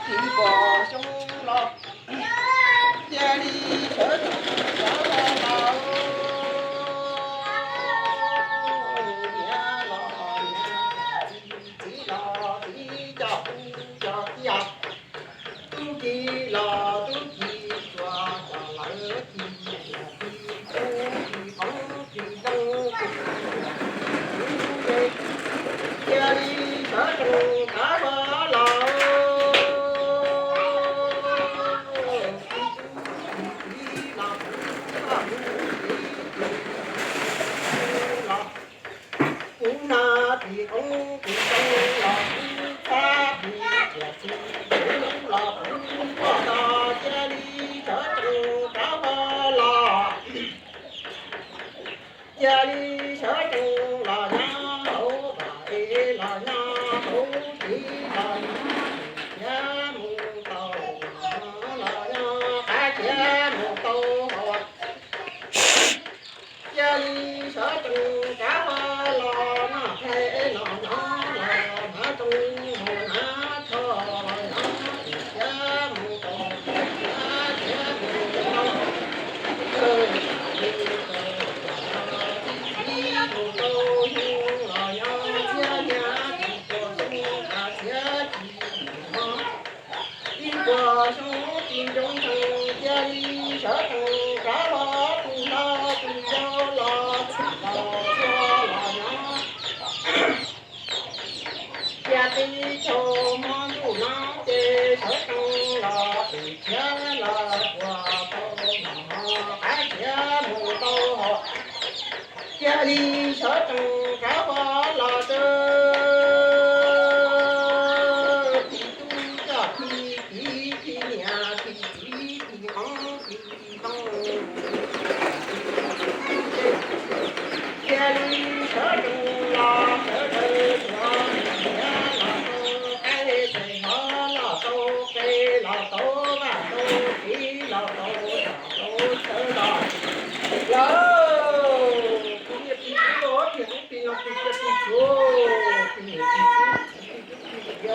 一个兄老，家里车中老老娘老娘，地老地叫不叫地啊？都地老都地抓抓老地，地公地公家里车中大把老。姑那的公公老公他的家亲公老公把大家里这种大把啦，家里这种老娘后把老娘后的老娘家母到老娘还家母到家里这种大把啦，那太老娘了，那种那车呀，家母到家母我兄弟中头家里小头干了不拉不要拉出老娘，家里头忙不忙的小头拉回家了挂头还家母到家里小头干花拉着。家里车中啦，车中啦，呀啦都该给我啦都给啦都啦都给啦都车啦，哟，别别我别别别别别哟。